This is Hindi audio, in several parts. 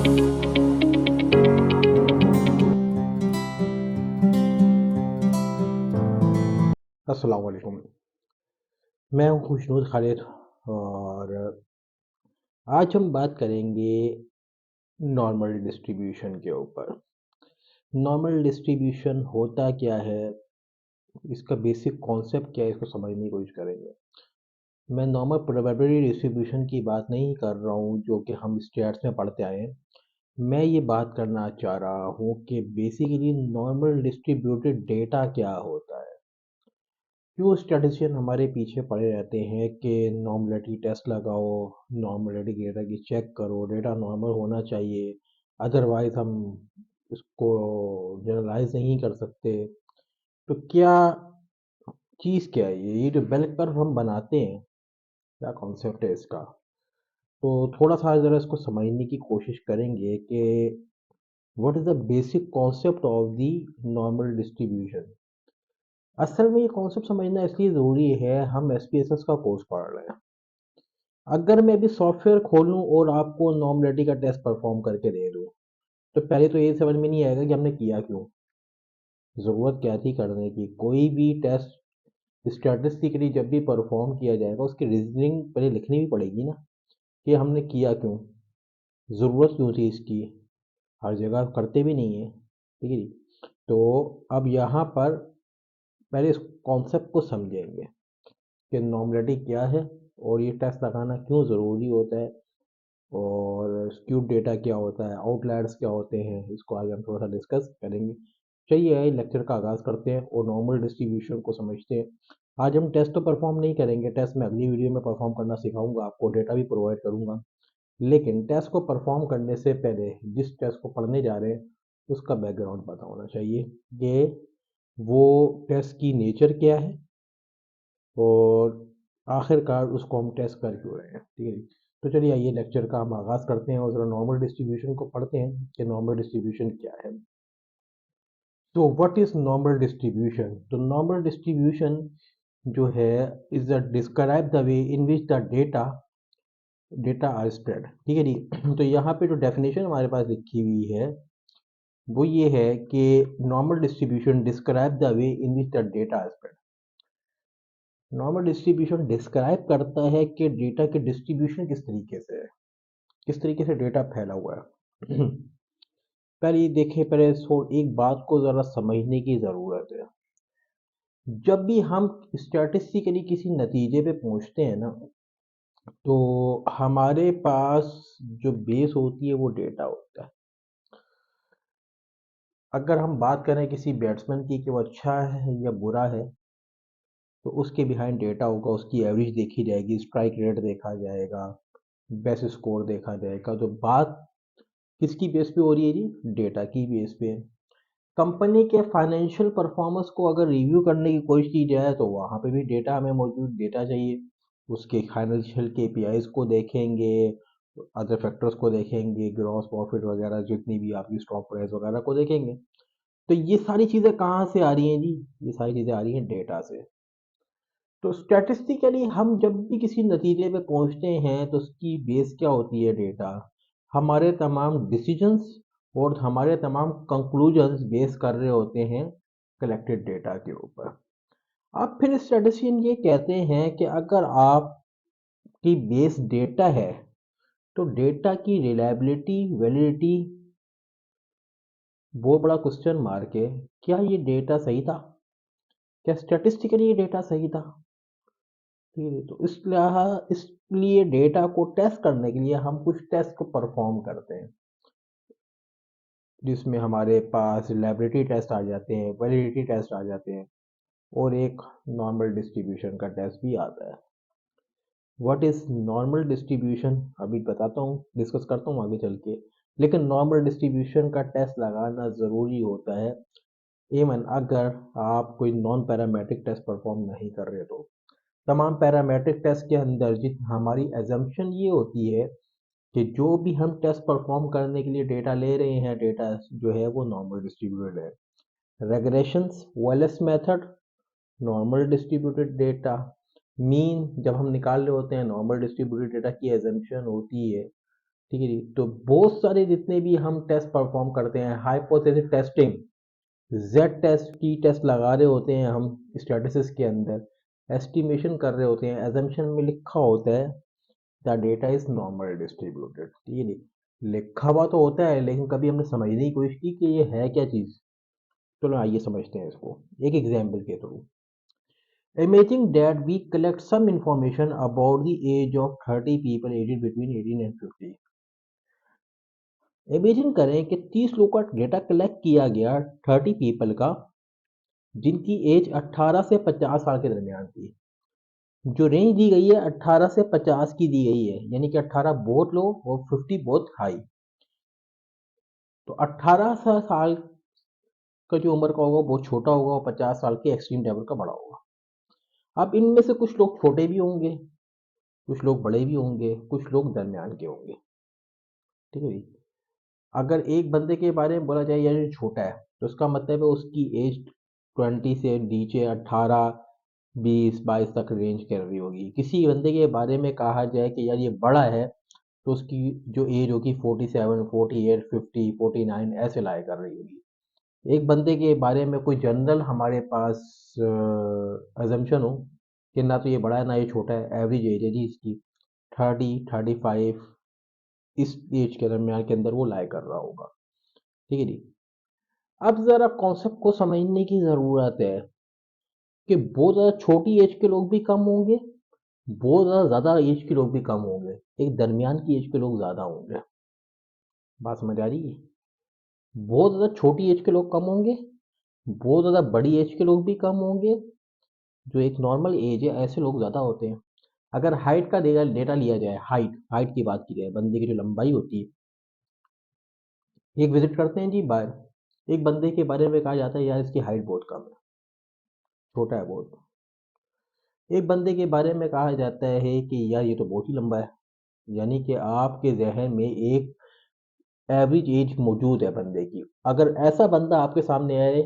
अस्सलाम वालेकुम। मैं हूँ खुशनूर खालिद और आज हम बात करेंगे नॉर्मल डिस्ट्रीब्यूशन के ऊपर। नॉर्मल डिस्ट्रीब्यूशन होता क्या है, इसका बेसिक कॉन्सेप्ट क्या है, इसको समझने की कोशिश करेंगे। मैं नॉर्मल प्रोबेबिलिटी डिस्ट्रीब्यूशन की बात नहीं कर रहा हूँ जो कि हम स्टैट्स में पढ़ते आए हैं। मैं ये बात करना चाह रहा हूँ कि बेसिकली नॉर्मल डिस्ट्रीब्यूटेड डेटा क्या होता है। क्यों स्टैटिस्टिशियन हमारे पीछे पड़े रहते हैं कि नॉर्मलिटी टेस्ट लगाओ, नॉर्मलिटी डेटा की चेक करो, डेटा नॉर्मल होना चाहिए, अदरवाइज हम इसको जनरलाइज नहीं कर सकते। तो क्या चीज़ क्या है ये जो बेल कर्व हम बनाते हैं, क्या कॉन्सेप्ट है इसका। तो थोड़ा सा ज़रा इसको समझने की कोशिश करेंगे कि what is the basic concept of the normal distribution. असल में ये कॉन्सेप्ट समझना इसलिए ज़रूरी है, हम एसपीएसएस का कोर्स पढ़ रहे हैं। अगर मैं अभी सॉफ्टवेयर खोलूँ और आपको नॉर्मलिटी का टेस्ट परफॉर्म करके दे दूँ, तो पहले तो ये समझ में नहीं आएगा कि हमने किया क्यों, ज़रूरत क्या थी करने की। कोई भी टेस्ट स्टैटिस्टिकली जब भी परफॉर्म किया जाएगा उसकी रीजनिंग पहले लिखनी भी पड़ेगी ना, कि हमने किया क्यों, ज़रूरत क्यों थी इसकी। हर जगह करते भी नहीं है, ठीक है जी। तो अब यहाँ पर पहले इस कॉन्सेप्ट को समझेंगे कि नॉर्मलिटी क्या है और ये टेस्ट लगाना क्यों ज़रूरी होता है, और स्क्यूड डेटा क्या होता है, आउटलायर्स क्या होते हैं, इसको आज हम थोड़ा सा डिस्कस करेंगे। चलिए आइए लेक्चर का आगाज़ करते हैं और नॉर्मल डिस्ट्रीब्यूशन को समझते हैं। आज हम टेस्ट तो परफॉर्म नहीं करेंगे, टेस्ट मैं अगली वीडियो में परफॉर्म करना सिखाऊंगा, आपको डेटा भी प्रोवाइड करूंगा। लेकिन टेस्ट को परफॉर्म करने से पहले जिस टेस्ट को पढ़ने जा रहे हैं उसका बैकग्राउंड पता होना चाहिए कि वो टेस्ट की नेचर क्या है और आखिरकार उसको हम टेस्ट कर क्यों रहे हैं, ठीक है जी। तो चलिए आइए लेक्चर का हम आगाज़ करते हैं और ज़रा नॉर्मल डिस्ट्रीब्यूशन को पढ़ते हैं कि नॉर्मल डिस्ट्रीब्यूशन क्या है। तो व्हाट इज़ नॉर्मल डिस्ट्रीब्यूशन। तो नॉर्मल डिस्ट्रीब्यूशन जो है is the describe the way in which the data data are spread, ठीक है जी। तो यहाँ पे जो डेफिनेशन हमारे पास लिखी हुई है वो ये है कि normal distribution describe the way in which the data are spread. Normal distribution describe करता है कि डेटा के डिस्ट्रीब्यूशन किस तरीके से है, किस तरीके से डेटा फैला हुआ है। पहले ये देखें, पहले एक बात को ज़रा समझने की ज़रूरत है। जब भी हम स्टैटिस्टिकली किसी नतीजे पे पहुंचते हैं ना, तो हमारे पास जो बेस होती है वो डेटा होता है। अगर हम बात करें किसी बैट्समैन की कि वो अच्छा है या बुरा है, तो उसके बिहाइंड डेटा होगा, उसकी एवरेज देखी जाएगी, स्ट्राइक रेट देखा जाएगा, बेस्ट स्कोर देखा जाएगा। तो बात किसकी बेस पे हो रही है जी, डेटा की बेस पे। कंपनी के फाइनेंशियल परफॉर्मेंस को अगर रिव्यू करने की कोशिश की जाए तो वहाँ पे भी डेटा हमें मौजूद डेटा चाहिए। उसके फाइनेंशियल केपीआईज को देखेंगे, अदर फैक्टर्स को देखेंगे, ग्रॉस प्रॉफिट वगैरह जितनी भी आपकी स्टॉक प्राइस वगैरह को देखेंगे। तो ये सारी चीज़ें कहाँ से आ रही हैं जी, ये सारी चीज़ें आ रही हैं डेटा से। तो स्टैटिस्टिकली हम जब भी किसी नतीजे पे पहुंचते हैं तो उसकी बेस क्या होती है, डेटा। हमारे तमाम डिसीजंस और हमारे तमाम कंक्लूजन्स बेस कर रहे होते हैं कलेक्टेड डेटा के ऊपर। अब फिर स्टैटिस्टिशियन ये कहते हैं कि अगर आपकी बेस डेटा है तो डेटा की रिलायबिलिटी, वैलिडिटी, वो बड़ा क्वेश्चन मार्क है। क्या ये डेटा सही था, क्या स्टैटिस्टिकली ये डेटा सही था, ठीक है। तो इसलिए डेटा को टेस्ट करने के लिए हम कुछ टेस्ट को परफॉर्म करते हैं, जिसमें हमारे पास रिलायबिलिटी टेस्ट आ जाते हैं, वैलिडिटी टेस्ट आ जाते हैं, और एक नॉर्मल डिस्ट्रीब्यूशन का टेस्ट भी आता है। व्हाट इज नॉर्मल डिस्ट्रीब्यूशन अभी बताता हूँ, डिस्कस करता हूँ आगे चल के। लेकिन नॉर्मल डिस्ट्रीब्यूशन का टेस्ट लगाना ज़रूरी होता है इवन अगर आप कोई नॉन पैरामेट्रिक टेस्ट परफॉर्म नहीं कर रहे। तो तमाम पैरामेट्रिक टेस्ट के अंदर जित हमारी एजम्पशन ये होती है कि जो भी हम टेस्ट परफॉर्म करने के लिए डेटा ले रहे हैं, डेटा जो है वो नॉर्मल डिस्ट्रीब्यूटेड है। रेग्रेशंस, वेलेस method, normal distributed data. Mean जब हम निकाल रहे होते हैं, नॉर्मल डिस्ट्रीब्यूटेड डेटा की एजम्पशन होती है ठीक है जी। तो बहुत सारे जितने भी हम टेस्ट परफॉर्म करते हैं, हाइपोथेसिस टेस्टिंग, जेड टेस्ट की टेस्ट लगा रहे होते हैं हम स्टैटिस्टिक्स के अंदर, एस्टिमेशन कर रहे होते हैं, एजम्पशन में लिखा होता है the data is normal distributed. ठीक है जी, लिखा हुआ तो होता है लेकिन कभी हमने समझने की कोशिश की कि ये है क्या चीज़। चलो आइए समझते हैं इसको एक एग्जाम्पल के through. Imagine that we collect some information about the age of 30 people aged between 18 and 50। Imagine करें कि 30 लोगों का डेटा कलेक्ट किया गया, 30 पीपल का, जिनकी एज 18 से 50 साल के दरमियान थी। जो रेंज दी गई है 18 से 50 की दी गई है, यानी कि 18 बहुत लो और 50 बहुत हाई। तो 18 साल का जो उम्र का होगा वो बहुत छोटा होगा और 50 साल के एक्सट्रीम लेवल का बड़ा होगा। अब इनमें से कुछ लोग छोटे भी होंगे, कुछ लोग बड़े भी होंगे, कुछ लोग दरमियान के होंगे। ठीक है जी। अगर एक बंदे के बारे में बोला जाए यार ये छोटा है, तो उसका मतलब है उसकी एज 20 से नीचे 18, 20, 22 तक रेंज कर रही होगी। किसी बंदे के बारे में कहा जाए कि यार ये बड़ा है, तो उसकी जो एज होगी 47, 48, 50, 49 ऐसे लाया कर रही होगी। एक बंदे के बारे में कोई जनरल हमारे पास अजम्पशन हो कि ना तो ये बड़ा है ना ये छोटा है, एवरेज एज है जी इसकी 30, 35, इस एज के दरमियान के अंदर वो लाया कर रहा होगा। ठीक है जी। अब ज़रा कॉन्सेप्ट को समझने की ज़रूरत है कि बहुत ज़्यादा छोटी एज के लोग भी कम होंगे, बहुत ज़्यादा एज के लोग भी कम होंगे, एक दरमियान की एज के लोग ज़्यादा होंगे। बात समझ आ रही है? बहुत ज़्यादा छोटी एज के लोग कम होंगे, बहुत ज़्यादा बड़ी एज के लोग भी कम होंगे। जो एक नॉर्मल एज है ऐसे लोग ज़्यादा होते हैं। अगर हाइट का डेटा डेटा लिया जाए, हाइट हाइट की बात की जाए, बंदे की जो लंबाई होती है, एक विजिट करते हैं जी बाहर, एक बंदे के बारे में कहा जाता है यार इसकी हाइट बहुत कम है, छोटा है बहुत। एक बंदे के बारे में कहा जाता है कि यार ये तो बहुत ही लंबा है, यानी कि आपके जहन में एक एवरेज एज मौजूद है बंदे की। अगर ऐसा बंदा आपके सामने आए,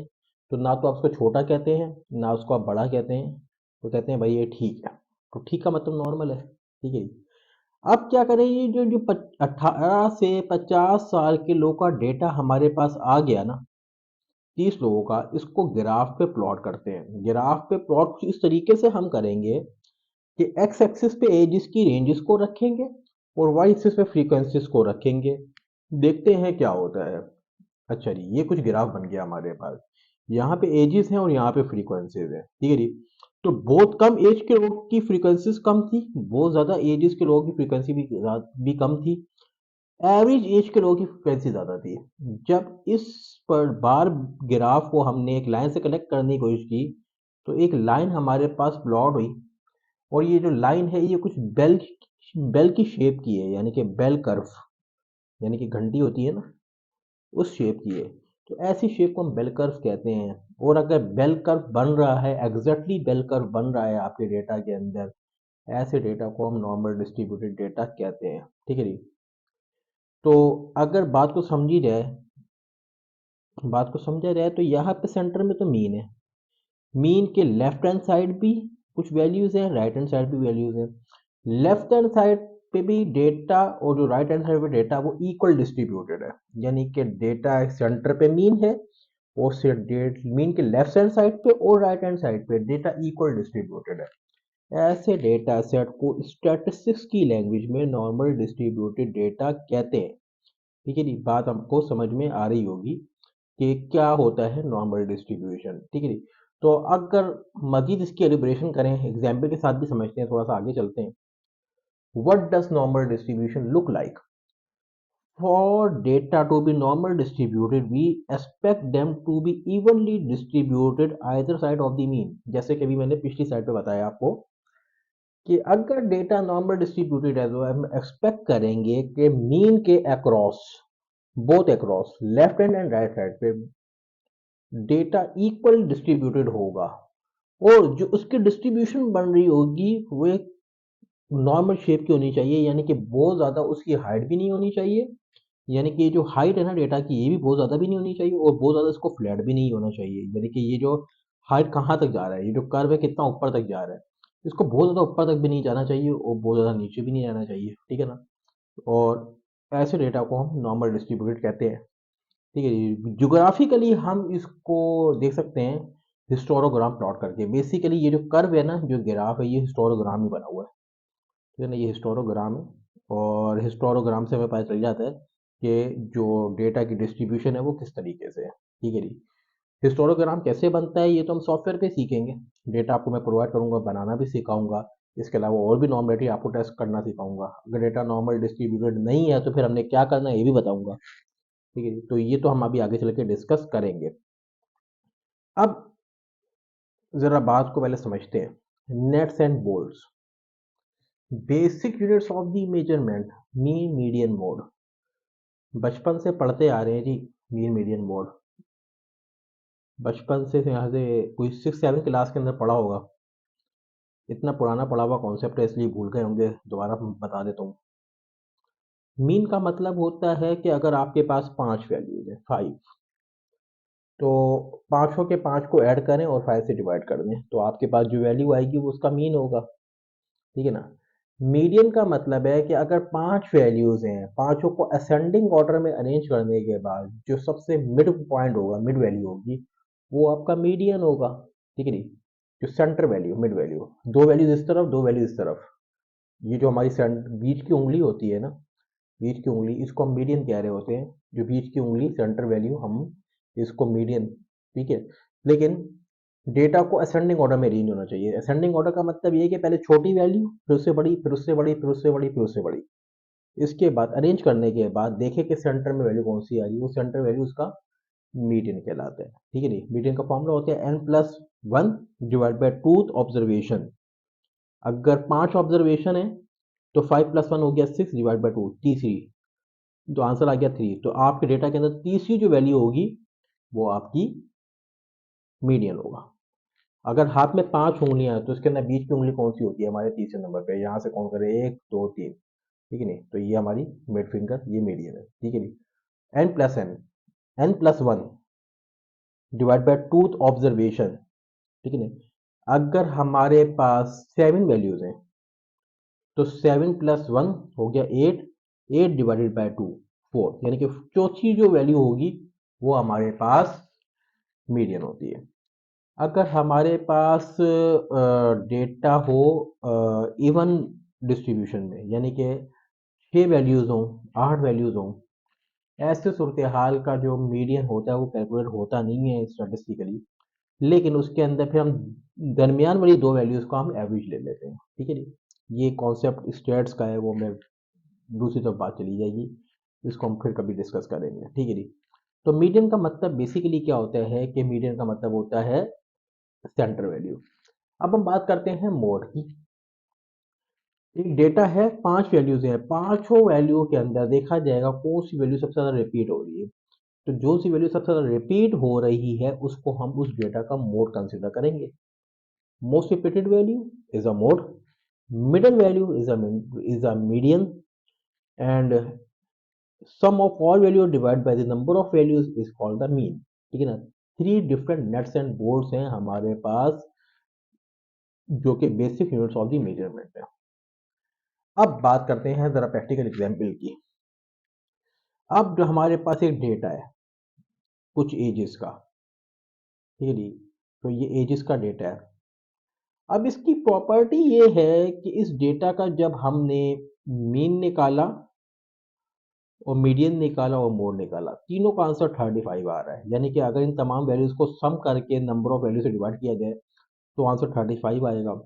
तो ना तो आप उसको छोटा कहते हैं, ना उसको आप बड़ा कहते हैं, तो कहते हैं भाई ये ठीक है। तो ठीक का मतलब नॉर्मल है। ठीक है जी। अब क्या करें, ये जो जो 18 से 50 साल के लोग का डेटा हमारे पास आ गया ना, 30 लोगों का, इसको ग्राफ पे प्लॉट करते हैं। ग्राफ पे प्लॉट कुछ इस तरीके से हम करेंगे कि एक्स एक्सिस पे एजिस की रेंजेस को रखेंगे और वाई एक्सिस पे फ्रीक्वेंसीज को रखेंगे। देखते हैं क्या होता है। अच्छा जी, ये कुछ ग्राफ बन गया हमारे पास। यहाँ पे एजिस हैं और यहाँ पे फ्रीक्वेंसीज हैं। ठीक है जी। तो बहुत कम एज के लोग की फ्रीक्वेंसीज कम थी, बहुत ज़्यादा एजिस के लोगों की फ्रीक्वेंसी भी कम थी, एवरेज एज के लोगों की फ्रीक्वेंसी ज़्यादा थी। जब इस पर बार ग्राफ को हमने एक लाइन से कनेक्ट करने की कोशिश की, तो एक लाइन हमारे पास प्लॉट हुई और ये जो लाइन है ये कुछ बेल बेल की शेप की है, यानी कि बेल कर्व, यानी कि घंटी होती है ना, उस शेप की है। तो ऐसी शेप को हम बेल कर्व कहते हैं। और अगर बेल कर्व बन रहा है, एग्जैक्टली बेल कर्व बन रहा है आपके डेटा के अंदर, ऐसे डेटा को हम नॉर्मल डिस्ट्रीब्यूटेड डेटा कहते हैं। ठीक है जी। तो अगर बात को समझा जाए तो यहाँ पे सेंटर में तो मीन है। मीन के लेफ्ट हैंड साइड भी कुछ वैल्यूज हैं, राइट हैंड साइड भी वैल्यूज हैं। लेफ्ट हैंड साइड पे भी डेटा और जो राइट हैंड साइड पे डेटा वो इक्वल डिस्ट्रीब्यूटेड है, यानी कि डेटा सेंटर पे मीन है और से मीन के लेफ्ट हैंड साइड पे और राइट हैंड साइड पे डेटा इक्वल डिस्ट्रीब्यूटेड है। ऐसे डेटा सेट को स्टैटिस्टिक्स की लैंग्वेज में नॉर्मल डिस्ट्रीब्यूटेड डेटा कहते हैं। ठीक है जी, बात हमको समझ में आ रही होगी कि क्या होता है नॉर्मल डिस्ट्रीब्यूशन। ठीक है जी। तो अगर मजीद इसकी एलिब्रेशन करें, एग्जाम्पल के साथ भी समझते हैं, थोड़ा सा आगे चलते हैं। What does normal distribution look like? For data to be normal distributed, we expect them to be evenly distributed either side of the mean। जैसे कि अभी मैंने पिछली स्लाइड पे बताया आपको कि अगर डेटा नॉर्मल डिस्ट्रीब्यूटेड है तो हम एक्सपेक्ट करेंगे कि मीन के across, both across left hand and right side पे डेटा इक्वल डिस्ट्रीब्यूटेड होगा और जो उसकी डिस्ट्रीब्यूशन बन रही होगी वो एक नॉर्मल शेप की होनी चाहिए, यानी कि बहुत ज़्यादा उसकी हाइट भी नहीं होनी चाहिए, यानी कि ये जो हाइट है ना डेटा की ये भी बहुत ज़्यादा भी नहीं होनी चाहिए और बहुत ज़्यादा इसको फ्लैट भी नहीं होना चाहिए। यानी कि ये जो हाइट कहाँ तक जा रहा है, ये जो कर्व है कितना ऊपर तक जा रहा है, इसको बहुत ज़्यादा ऊपर तक भी नहीं जाना चाहिए और बहुत ज़्यादा नीचे भी नहीं जाना चाहिए। ठीक है ना। और ऐसे डेटा को हम नॉर्मल डिस्ट्रीब्यूटेड कहते हैं। ठीक है जी। ज्योग्राफिकली हम इसको देख सकते हैं हिस्टोग्राम प्लॉट करके। बेसिकली ये जो कर्व है ना, जो ग्राफ है, ये हिस्टोग्राम ही बना हुआ है। ठीक है ना, ये हिस्टोग्राम है। और हिस्टोग्राम से हमें पता चल जाता है कि जो डेटा की डिस्ट्रीब्यूशन है वो किस तरीके से है। ठीक है जी। हिस्टोग्राम कैसे बनता है ये तो हम सॉफ्टवेयर पे सीखेंगे। डेटा आपको मैं प्रोवाइड करूंगा, बनाना भी सिखाऊंगा। इसके अलावा और भी नॉर्मलिटी आपको टेस्ट करना सिखाऊंगा। अगर डेटा नॉर्मल डिस्ट्रीब्यूटेड नहीं है तो फिर हमने क्या करना है ये भी बताऊंगा। ठीक है जी। तो ये तो हम अभी आगे चल के डिस्कस करेंगे। अब जरा बात को पहले समझते हैं। Nets and bolts, basic units of the measurement, mean median mode. बचपन से पढ़ते आ रहे हैं जी, मीन मीडियन मोड। बचपन से यहाँ से कोई 6-7 क्लास के अंदर पढ़ा होगा। इतना पुराना पढ़ा हुआ कॉन्सेप्ट है इसलिए भूल गए होंगे, दोबारा बता देता हूँ। मीन का मतलब होता है कि अगर आपके पास 5 वैल्यूज है, 5, तो पांचों के 5 को ऐड करें और 5 से डिवाइड कर दें तो आपके पास जो वैल्यू आएगी वो उसका मीन होगा। ठीक है ना। मीडियन का मतलब है कि अगर 5 वैल्यूज हैं, पांचों को असेंडिंग ऑर्डर में अरेंज करने के बाद जो सबसे मिड पॉइंट होगा, मिड वैल्यू होगी, वो आपका मीडियन होगा। ठीक है जी। जो सेंटर वैल्यू, मिड वैल्यू, दो वैल्यूज इस तरफ, दो वैल्यूज इस तरफ, ये जो हमारी बीच की उंगली होती है ना, बीच की उंगली, इसको हम मीडियन कह रहे होते हैं। जो बीच की उंगली, सेंटर वैल्यू, हम इसको मीडियन। ठीक है। लेकिन डेटा को असेंडिंग ऑर्डर में अरेंज होना चाहिए। असेंडिंग ऑर्डर का मतलब ये है कि पहले छोटी वैल्यू, फिर उससे बड़ी, फिर उससे बड़ी, फिर उससे बड़ी, फिर उससे बड़ी। इसके बाद अरेंज करने के बाद देखें कि सेंटर में वैल्यू कौन सी आ रही है, वो सेंटर वैल्यू उसका मीडियन कहलाता है। ठीक है नहीं। मीडियन का फॉर्मूला होता है n+1 divide by tooth observation. अगर 5 ऑब्जर्वेशन है तो 5+1 हो गया 6 डिवाइड बाई 2, तीसरी। तो आंसर आ गया 3। तो आपके डेटा के अंदर तीसरी जो वैल्यू होगी वो आपकी मीडियन होगा। अगर हाथ में 5 उंगलियां हैं तो इसके अंदर बीच की उंगली कौन सी होती है हमारे तीसरे नंबर पे, यहाँ से काउंट करें 1 2 3। ठीक है नहीं। तो ये हमारी मिड फिंगर, ये मीडियन है। ठीक है नहीं। n+1 divide by tooth observation. ठीक है नहीं। अगर हमारे पास 7 वैल्यूज हैं तो 7+1 हो गया 8, 8 डिवाइडेड बाय 2, 4, यानी कि चौथी जो वैल्यू होगी वो हमारे पास मीडियन होती है। अगर हमारे पास डेटा हो इवन डिस्ट्रीब्यूशन में, यानी कि 6 वैल्यूज हों, 8 वैल्यूज हों, ऐसे सूरत हाल का जो मीडियन होता है वो कैलकुलेट होता नहीं है स्टैटिस्टिकली। लेकिन उसके अंदर फिर हम दरमियान वाली दो वैल्यूज को हम एवरेज ले लेते हैं। ठीक है जी। ये कॉन्सेप्ट स्टेट्स का है, वो मैं दूसरी तरफ बात चली जाएगी, इसको हम फिर कभी डिस्कस करेंगे। ठीक है जी। तो मीडियन का मतलब बेसिकली क्या होता है कि मीडियन का मतलब होता है सेंटर वैल्यू। अब हम बात करते हैं मोड की। एक डेटा है, 5 वैल्यूज हैं, पांचों वैल्यू के अंदर देखा जाएगा कौन सी वैल्यू सबसे ज्यादा रिपीट हो रही है। तो जो सी वैल्यू सबसे ज्यादा रिपीट हो रही है उसको हम उस डेटा का मोड कंसिडर करेंगे। Most repeated value is a mode, middle value is a median, and sum of all value divide by the number of values is called the mean. ठीक है ना। 3 डिफरेंट नट्स एंड बोल्ट्स हैं हमारे पास, जो कि basic units of the measurement है। अब बात करते हैं जरा प्रैक्टिकल एग्जाम्पल की। अब जो हमारे पास एक डेटा है कुछ एजेस का, ठीक है जी। तो ये एजेस का डेटा है। अब इसकी प्रॉपर्टी ये है कि इस डेटा का जब हमने मीन निकाला और मीडियन निकाला और मोड निकाला, तीनों का आंसर 35 आ रहा है। यानी कि अगर इन तमाम वैल्यूज को सम करके नंबर ऑफ वैल्यू से डिवाइड किया जाए तो आंसर 35 आएगा।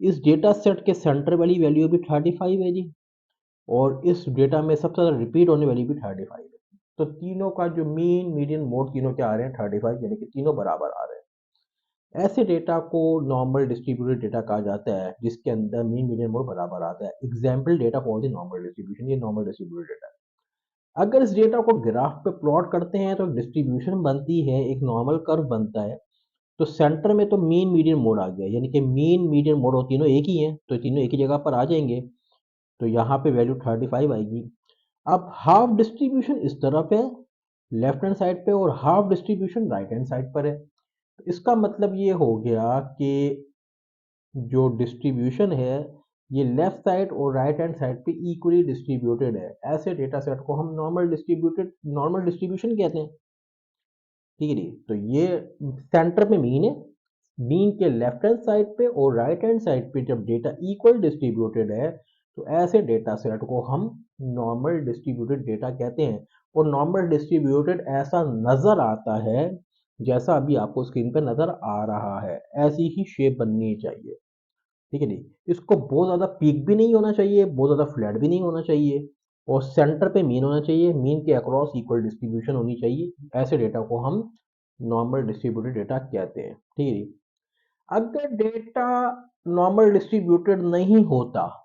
इस डेटा सेट के सेंटर वाली वैल्यू भी 35 है जी, और इस डेटा में सबसे ज़्यादा रिपीट होने वाली भी 35 है। तो तीनों का जो मीन मीडियन मोड तीनों क्या आ रहे हैं, 35, यानी कि तीनों बराबर आ रहे हैं। ऐसे डेटा को नॉर्मल डिस्ट्रीब्यूटेड डेटा कहा जाता है जिसके अंदर मीन मीडियन मोड बराबर आता है। Example data for the normal distribution, ये नॉर्मल डिस्ट्रीब्यूटेड डेटा है। अगर इस डेटा को ग्राफ पे प्लॉट करते हैं तो डिस्ट्रीब्यूशन बनती है, एक नॉर्मल कर्व बनता है। तो सेंटर में तो मीन मीडियन मोड आ गया, यानी कि मीन मीडियन मोड और तीनों एक ही हैं तो तीनों एक ही जगह पर आ जाएंगे। तो यहाँ पे वैल्यू 35 आएगी। अब हाफ डिस्ट्रीब्यूशन इस तरफ है लेफ्ट हैंड साइड पे, और half distribution right hand side पर है। तो इसका मतलब ये हो गया कि जो डिस्ट्रीब्यूशन है ये लेफ्ट साइड और राइट हैंड साइड पे इक्वली डिस्ट्रीब्यूटेड है, ऐसे डेटा सेट को हम नॉर्मल डिस्ट्रीब्यूशन कहते हैं। ठीक है जी, तो ये सेंटर पे मीन है, मीन के लेफ्ट हैंड साइड पे और राइट हैंड साइड पे जब डेटा इक्वल डिस्ट्रीब्यूटेड है तो ऐसे डेटा सेट को हम नॉर्मल डिस्ट्रीब्यूटेड डेटा कहते हैं। और नॉर्मल डिस्ट्रीब्यूटेड ऐसा नजर आता है जैसा अभी आपको स्क्रीन पे नजर आ रहा है, ऐसी ही शेप बननी चाहिए। ठीक है जी, इसको बहुत ज़्यादा पीक भी नहीं होना चाहिए, बहुत ज़्यादा फ्लैट भी नहीं होना चाहिए, और सेंटर पे मीन होना चाहिए, मीन के अक्रॉस इक्वल डिस्ट्रीब्यूशन होनी चाहिए। ऐसे डेटा को हम नॉर्मल डिस्ट्रीब्यूटेड डेटा कहते हैं। ठीक है जी, अगर डेटा नॉर्मल डिस्ट्रीब्यूटेड नहीं होता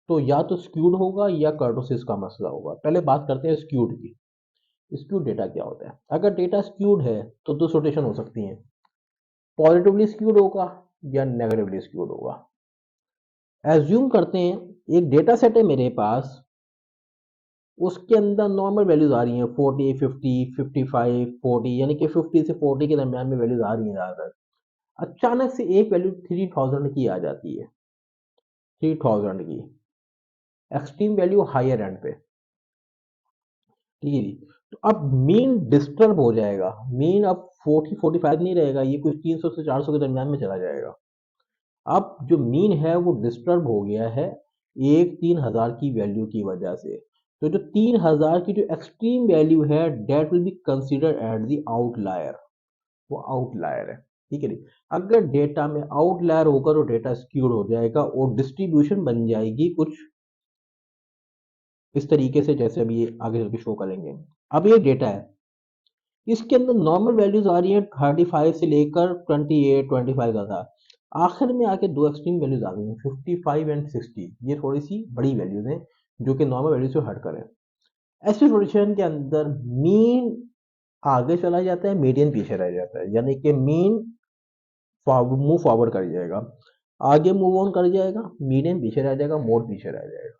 तो या तो स्क्यूड होगा या कर्टोसिस का मसला होगा। पहले बात करते हैं स्क्यूड की। स्क्यूड डेटा क्या होता है? अगर डेटा स्क्यूड है तो दो सिचुएशन हो सकती हैं, पॉजिटिवली स्क्यूड होगा या नेगेटिवली स्क्यूड होगा। एज्यूम करते हैं एक डेटा सेट है मेरे पास, उसके अंदर नॉर्मल वैल्यूज आ रही हैं 40, 50, 55, 40, यानी कि 50 से 40 के दरमियान में वैल्यूज आ रही हैं ज़्यादातर। अचानक से एक वैल्यू 3000 की आ जाती है, 3000 की एक्सट्रीम वैल्यू हायर एंड पे। ठीक है जी, तो अब मीन डिस्टर्ब हो जाएगा, मीन अब 40 45 नहीं रहेगा, ये कुछ 300 से 400 के दरमियान में चला जाएगा। अब जो मीन है वो डिस्टर्ब हो गया है एक 3000 की वैल्यू की वजह से। तो जो 3000 की जो एक्सट्रीम वैल्यू है that will be considered at the outlier, वो आउटलायर है। ठीक है जी, अगर डेटा में आउटलायर होगा तो डेटा स्क्यूड हो जाएगा और डिस्ट्रीब्यूशन बन जाएगी कुछ इस तरीके से जैसे अभी ये आगे चल के शो करेंगे। अब ये डेटा है, इसके अंदर नॉर्मल वैल्यूज आ रही है 35 से लेकर 28 25 का था, आखिर में आके दो एक्सट्रीम वैल्यूज आ गई हैं 55 एंड 60। ये थोड़ी सी बड़ी वैल्यूज हैं जो कि नॉर्मल वैल्यू से हट कर है। ऐसी सिचुएशन के अंदर मीन आगे चला जाता है, मीडियन पीछे रह जाता है, यानी कि मीन मूव फॉरवर्ड कर जाएगा, आगे मूव ऑन कर जाएगा, मीडियन पीछे रह जाएगा, मोड पीछे रह जाएगा।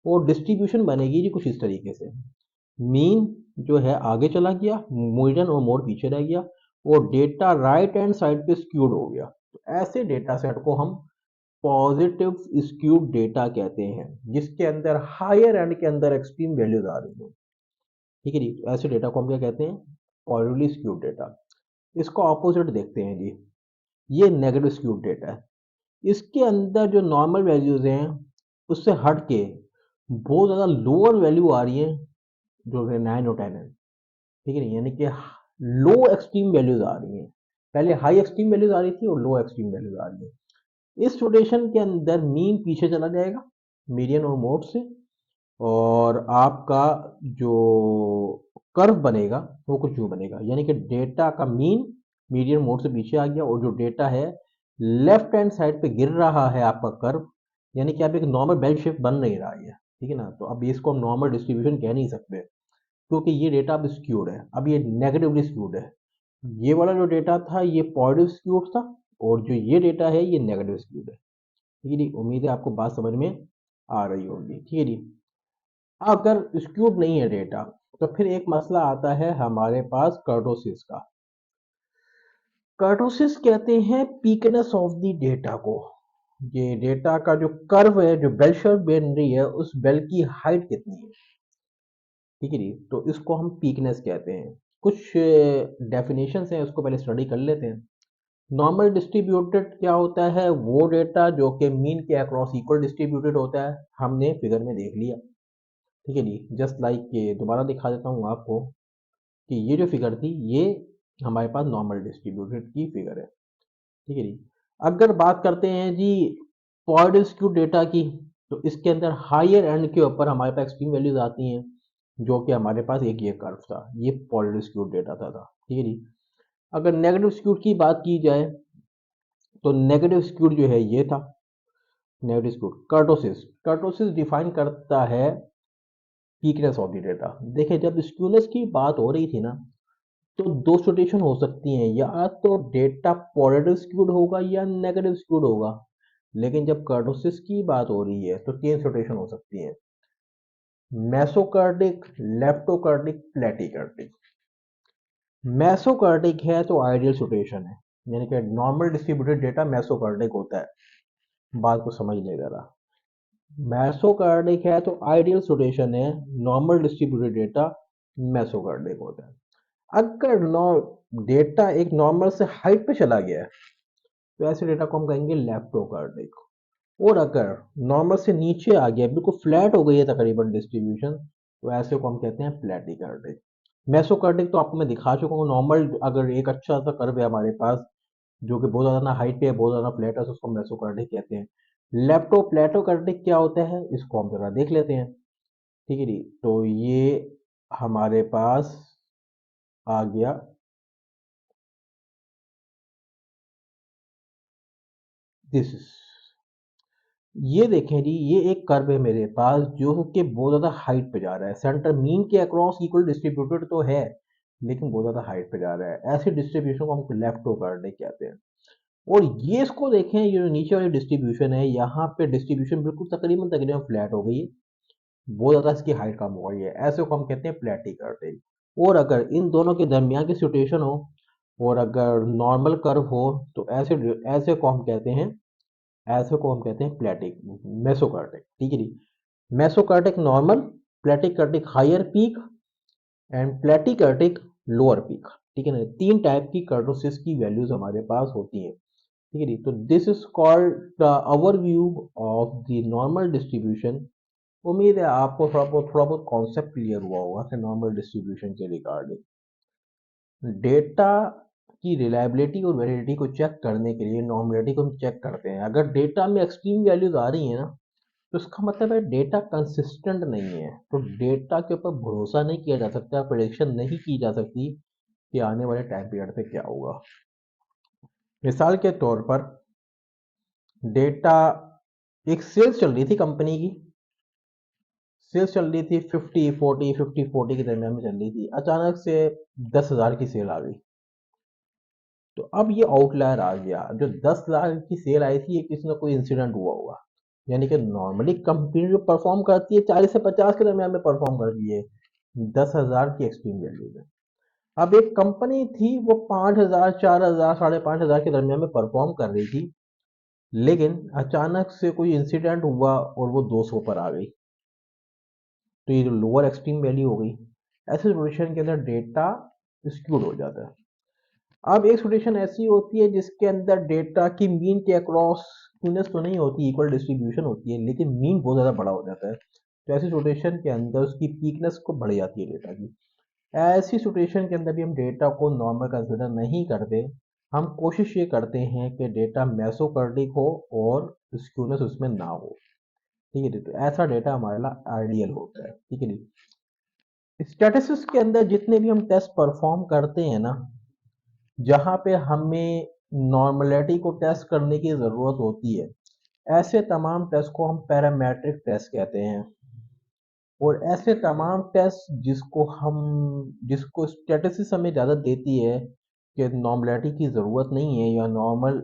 और डिस्ट्रीब्यूशन बनेगी जी कुछ इस तरीके से, मीन जो है आगे चला गया, मीडियन और मोड पीछे रह गया, और डेटा राइट हैंड साइड पे स्क्यूड हो गया। तो ऐसे डेटा सेट को हम पॉजिटिव स्क्यूड डेटा कहते हैं, जिसके अंदर हायर एंड के अंदर एक्सट्रीम वैल्यूज आ रही हैं। ठीक है जी, तो ऐसे डेटा को हम क्या कहते हैं? Positively skewed data. इसका ऑपोजिट देखते हैं जी, ये नेगेटिव स्क्यूड डेटा है। इसके अंदर जो नॉर्मल वैल्यूज हैं उससे हट के बहुत ज़्यादा लोअर वैल्यू आ रही है, जो कि 9 और 10 है। ठीक है नहीं, यानी कि लो एक्सट्रीम वैल्यूज आ रही हैं, पहले हाई एक्सट्रीम वैल्यूज आ रही थी और लो एक्सट्रीम वैल्यूज आ रही है। इस रोटेशन के अंदर मीन पीछे चला जाएगा मीडियन और मोड से, और आपका जो कर्व बनेगा वो कुछ यूं बनेगा, यानी कि डेटा का मीन मीडियन मोड से पीछे आ गया और जो डेटा है लेफ्ट हैंड साइड पे गिर रहा है आपका कर्व, यानी कि आप एक नॉर्मल बेल शेप बन नहीं रहा है। ठीक है ना, तो अब इसको हम नॉर्मल डिस्ट्रीब्यूशन कह नहीं सकते क्योंकि ये डेटा अब स्क्यूड है, अब ये नेगेटिवली स्क्यूड है। ये वाला जो डेटा था ये पॉजिटिव स्क्यूड था, और जो ये डेटा है ये नेगेटिव स्क्यूड है। ठीक है जी, उम्मीद है आपको बात समझ में आ रही होगी। ठीक है जी, अगर स्क्यूड नहीं है डेटा तो फिर एक मसला आता है हमारे पास कर्टोसिस का। कर्टोसिस कहते हैं पीकनेस ऑफ द डेटा को। ये डेटा का जो कर्व है, जो बेल शेप बन रही है, उस बेल की हाइट कितनी है। ठीक है जी, तो इसको हम पीकनेस कहते हैं। कुछ डेफिनेशंस हैं, उसको पहले स्टडी कर लेते हैं। नॉर्मल डिस्ट्रीब्यूटेड क्या होता है? वो डेटा जो कि मीन के अक्रॉस इक्वल डिस्ट्रीब्यूटेड होता है, हमने फिगर में देख लिया। ठीक है जी, जस्ट लाइक ये दोबारा दिखा देता हूँ आपको कि ये जो फिगर थी ये हमारे पास नॉर्मल डिस्ट्रीब्यूटेड की फिगर है। ठीक है जी, अगर बात करते हैं जी पॉइंट स्क्यू डेटा की, तो इसके अंदर हायर एंड के ऊपर हमारे पास एक्सट्रीम वैल्यूज आती हैं, जो कि हमारे पास एक ये कर्व था, ये पॉइंट स्क्यू डेटा था। ठीक है जी, अगर नेगेटिव स्क्यूड की बात की जाए तो नेगेटिव स्क्यूड जो है ये था। Negative skewed kurtosis, kurtosis define करता है वीकनेस ऑफ द डेटा। देखिए जब स्क्यूनेस की बात हो रही थी ना, तो दो सिचुएशन हो सकती हैं, या तो डेटा पॉजिटिव स्क्यूड होगा या नेगेटिव स्क्यूड होगा। लेकिन जब कर्टोसिस की बात हो रही है तो तीन सिचुएशन हो सकती हैं, मेसोकार्डिक, लेप्टोकार्डिक, प्लेटिकार्डिक। मेसोकार्डिक है तो आइडियल सिचुएशन है, यानी कि नॉर्मल डिस्ट्रीब्यूटेड डेटा मेसोकार्डिक होता है। बात को समझ ले ज़रा। मेसोकार्डिक है तो आइडियल सिचुएशन है, नॉर्मल डिस्ट्रीब्यूटेड डेटा मेसोकार्डिक होता है। अगर डेटा एक नॉर्मल से हाइट पे चला गया है तो ऐसे डेटा को हम कहेंगे लेप्टोकार्डिक। और अगर नॉर्मल से नीचे आ गया, बिल्कुल फ्लैट हो गई है तकरीबन डिस्ट्रीब्यूशन, तो ऐसे को हम कहते हैं प्लेटिकार्डिक। मेसोकार्डिक तो आपको मैं दिखा चुका हूँ, नॉर्मल अगर एक अच्छा सा कर्व है हमारे पास जो कि बहुत ज़्यादा ना हाइट पे है बहुत ज़्यादा फ्लैट है, तो उसको मेसोकार्डिक कहते हैं। प्लेटोकार्डिक क्या होता है इसको हम जरा देख लेते हैं। ठीक है जी, तो ये हमारे पास आ गया दिस। ये देखें जी, ये एक कर्व है मेरे पास जो कि बहुत ज़्यादा हाइट पे जा रहा है, सेंटर मीन के अक्रॉस इक्वल डिस्ट्रीब्यूटेड तो है लेकिन बहुत ज़्यादा हाइट पे जा रहा है। ऐसे डिस्ट्रीब्यूशन को हम लेप्टोकार्डिक कहते हैं। और ये इसको देखें, ये जो नीचे वाली डिस्ट्रीब्यूशन है यहाँ पे डिस्ट्रीब्यूशन बिल्कुल तकरीबन तकरीबन फ्लैट हो गई है, बहुत ज़्यादा इसकी हाइट कम हो गई है, ऐसे को हम कहते हैं प्लेटिकार्डिक। और अगर इन दोनों के दरमियान की सिचुएशन हो और अगर नॉर्मल कर्व हो तो ऐसे ऐसे को हम कहते हैं, ऐसे को हम कहते हैं प्लेटिक मेसोकार्टिक। ठीक है जी, mesokurtic normal, platykurtic higher peak and platykurtic lower peak. ठीक है ना, तीन टाइप की कर्टोसिस की वैल्यूज हमारे पास होती हैं। ठीक है जी, तो this is called the overview of the normal distribution. उम्मीद है आपको थोड़ा बहुत कॉन्सेप्ट क्लियर हुआ होगा कि नॉर्मल डिस्ट्रीब्यूशन के रिगार्डिंग। डेटा की रिलायबिलिटी और वैलिडिटी को चेक करने के लिए नॉर्मलिटी को हम चेक करते हैं। अगर डेटा में एक्सट्रीम वैल्यूज आ रही है ना, तो इसका मतलब है डेटा कंसिस्टेंट नहीं है, तो डेटा के ऊपर भरोसा नहीं किया जा सकता, प्रेडिक्शन नहीं की जा सकती कि आने वाले टाइम पीरियड पे क्या होगा। मिसाल के तौर पर डेटा, एक सेल्स चल रही थी कंपनी की, सेल्स चल रही थी 50-40 के दरमियान में चल रही थी, अचानक से 10,000 की सेल आ गई। तो अब ये आउटलायर आ गया, जो 10 लाख की सेल आई थी ये किसी ना कोई इंसिडेंट हुआ होगा। यानी कि नॉर्मली कंपनी जो परफॉर्म करती है 40 से 50 के दरमियान में परफॉर्म करती है, 10,000 की एक्सट्रीम वैल्यू में। अब एक कंपनी थी वो 5,000, 4,000, 5,500 के दरमियान में परफॉर्म कर रही थी, लेकिन अचानक से कोई इंसिडेंट हुआ और वो 200 पर आ गई, तो ये जो लोअर एक्सट्रीम वैल्यू हो गई। ऐसे सिचुएशन के अंदर डेटा स्क्यूड हो जाता है। अब एक सिचुएशन ऐसी होती है जिसके अंदर डेटा की मीन के अक्रॉस स्क्यूनेस तो नहीं होती, इक्वल डिस्ट्रीब्यूशन होती है, लेकिन मीन बहुत ज़्यादा बड़ा हो जाता है, तो ऐसी सिचुएशन के अंदर उसकी पीकनेस को बढ़ जाती है डेटा की। ऐसी सिचुएशन के अंदर भी हम डेटा को नॉर्मल कंसिडर नहीं करते, हम कोशिश ये करते हैं कि डेटा मेसोकार्डिक हो और स्क्यूनेस उसमें ना हो। ठीक है जी, तो ऐसा डेटा हमारे लिए आइडियल होता है। ठीक है जी, स्टैटिस्टिक्स के अंदर जितने भी हम टेस्ट परफॉर्म करते हैं ना, जहाँ पे हमें नॉर्मलिटी को टेस्ट करने की ज़रूरत होती है, ऐसे तमाम टेस्ट को हम पैरामेट्रिक टेस्ट कहते हैं। और ऐसे तमाम टेस्ट जिसको स्टैटिस्टिक्स हमें ज़्यादा देती है कि नॉर्मलिटी की ज़रूरत नहीं है या नॉर्मल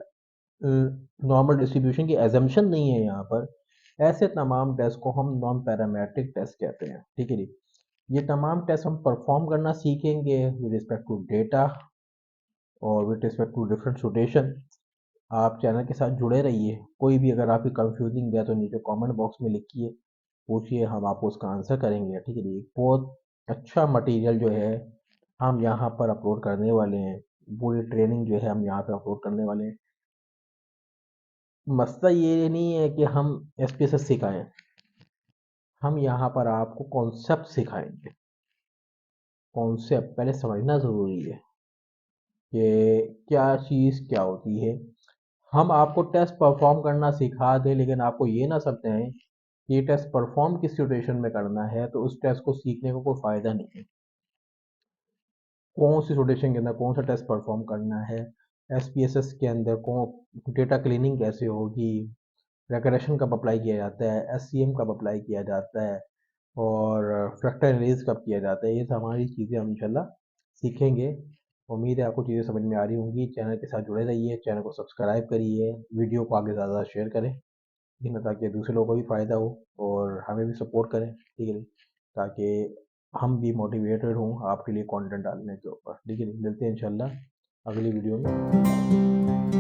डिस्ट्रीब्यूशन की एजम्पशन नहीं है यहाँ पर, ऐसे तमाम टेस्ट को हम नॉन पैरामेट्रिक टेस्ट कहते हैं। ठीक है जी, ये तमाम टेस्ट हम परफॉर्म करना सीखेंगे विद रिस्पेक्ट टू डेटा और with respect to different situation. आप चैनल के साथ जुड़े रहिए, कोई भी अगर आपकी कंफ्यूजिंग है तो नीचे कमेंट बॉक्स में लिखिए, पूछिए, हम आपको उसका आंसर करेंगे। ठीक है जी, बहुत अच्छा मटेरियल जो है हम यहाँ पर अपलोड करने वाले हैं, पूरी ट्रेनिंग जो है हम यहाँ पे अपलोड करने वाले हैं। मसला ये नहीं है कि हम एसपीएसएस सिखाएं, हम यहाँ पर आपको कॉन्सेप्ट सिखाएंगे। कॉन्सेप्ट पहले समझना ज़रूरी है कि क्या चीज़ क्या होती है। हम आपको टेस्ट परफॉर्म करना सिखा दें लेकिन आपको ये ना समझाएं कि ये टेस्ट परफॉर्म किस सिचुएशन में करना है, तो उस टेस्ट को सीखने को कोई फ़ायदा नहीं है। कौन सी सिचुएशन के अंदर कौन सा टेस्ट परफॉर्म करना है, एसपीएसएस के अंदर कौन डेटा क्लीनिंग कैसे होगी, रिग्रेशन कब अप्लाई किया जाता है, एससीएम कब अप्लाई किया जाता है और फ्रैक्टर एनालिसिस कब किया जाता है, ये सारी चीज़ें हम इंशाल्लाह सीखेंगे। उम्मीद है आपको चीज़ें समझ में आ रही होंगी। चैनल के साथ जुड़े रहिए, चैनल को सब्सक्राइब करिए, वीडियो को आगे ज़्यादा शेयर करें, ठीक है, ताकि दूसरे लोगों को भी फ़ायदा हो और हमें भी सपोर्ट करें। ठीक है, ताकि हम भी मोटिवेटेड हों आपके लिए कंटेंट डालने के ऊपर। ठीक है, मिलते हैं इंशाल्लाह अगली वीडियो में।